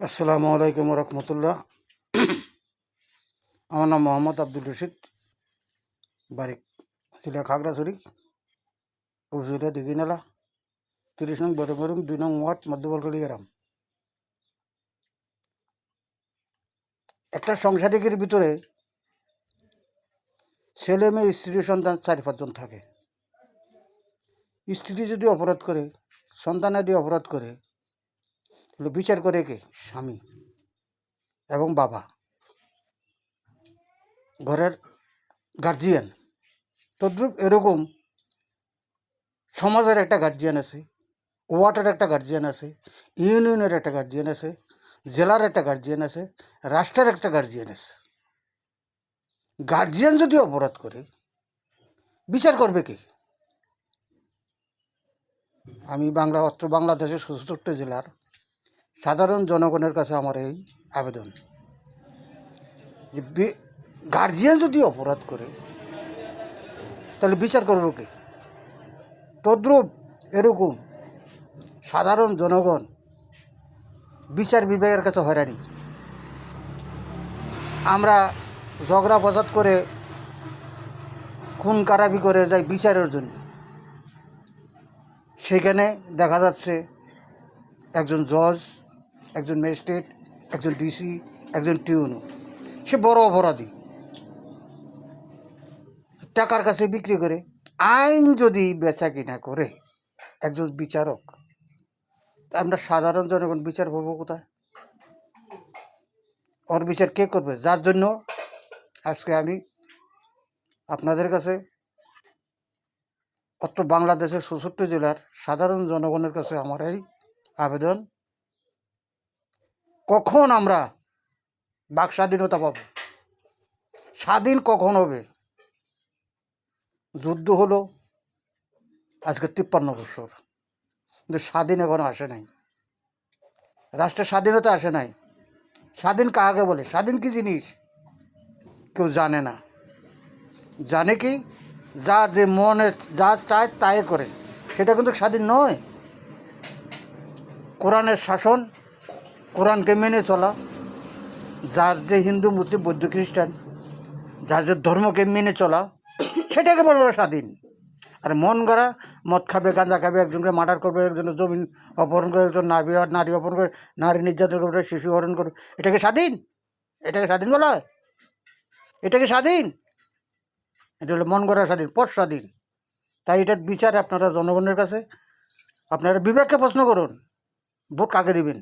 আসসালামু আলাইকুম রহমতুল্লাহ। আমার নাম মোহাম্মদ আব্দুল রশিদ, বাড়ি জেলা খাগড়াছড়ি, উপজেলা দিঘিনালা, 30 নং বড়মরুম 2 নং ওয়ার্ড মধ্যবলটলি গ্রাম। একটা সংসারিকের ভিতরে ছেলে মেয়ে স্ত্রী সন্তান 4-5 জন থাকে। স্ত্রী যদি অপরাধ করে, সন্তান যদি অপরাধ করে, তাহলে বিচার করে কে? স্বামী এবং বাবা, ঘরের গার্জিয়ান। তদ্রূপ এরকম সমাজের একটা গার্জিয়ান আছে, ওয়ার্ডের একটা গার্জিয়ান আছে, ইউনিয়নের একটা গার্জিয়ান আছে, জেলার একটা গার্জিয়ান আছে, রাষ্ট্রের একটা গার্জিয়ান আছে। গার্জিয়ান যদি অপরাধ করে, বিচার করবে কি? আমি বাংলাদেশের 64 জেলার সাধারণ জনগণের কাছে আমার এই আবেদন যে গার্জিয়ান যদি অপরাধ করে, তাহলে বিচার করবে কি? তদ্রূপ এরকম সাধারণ জনগণ বিচার বিভাগের কাছে হয়রানি। আমরা ঝগড়া ফসাদ করে, খুন কারাবি করে যাই বিচারের জন্য। সেখানে দেখা যাচ্ছে একজন জজ, একজন ম্যাজিস্ট্রেট, একজন ডিসি, একজন টিউনো, সে বড় অপরাধী, টাকার কাছে বিক্রি করে। আইন যদি বেচা কিনা করে একজন বিচারক, আমরা সাধারণ জনগণ বিচার পাবো কোথায়? ওর বিচার কে করবে? যার জন্য আজকে আমি আপনাদের কাছে, অত্র বাংলাদেশের 64 জেলার সাধারণ জনগণের কাছে আমার এই আবেদন, কখন আমরা বাক স্বাধীনতা পাব? স্বাধীন কখন হবে? যুদ্ধ হলো আজকে 53 বছর, কিন্তু স্বাধীন এখনো আসে নাই। রাষ্ট্রের স্বাধীনতা আসে নাই। স্বাধীন কাকে বলে? স্বাধীন কি জিনিস কেউ জানে না। জানে কি? যার যে মনে যা চায় তাই করে, সেটা কিন্তু স্বাধীন নয়। কোরআনের শাসন, কোরআনকে মেনে চলা, যার যে হিন্দু মুসলিম বৌদ্ধ খ্রিস্টান, যার যে ধর্মকে মেনে চলা, সেটাকে বলা স্বাধীন। আর মন গড়া মদ খাবে, গাঁজা খাবে, একজনকে মার্ডার করবে, একজনের জমি অপহরণ করে, একজন নারী অপহরণ করে, নারী নির্যাতন করবে, শিশু হরণ করবে, এটাকে স্বাধীন? এটাকে স্বাধীন বলা হয়? এটাকে স্বাধীন? এটা হলো মন গড়া স্বাধীন, পথ স্বাধীন। তাই এটার বিচার আপনারা জনগণের কাছে, আপনারা বিবেককে প্রশ্ন করুন, ভোট কাকে দিবেন।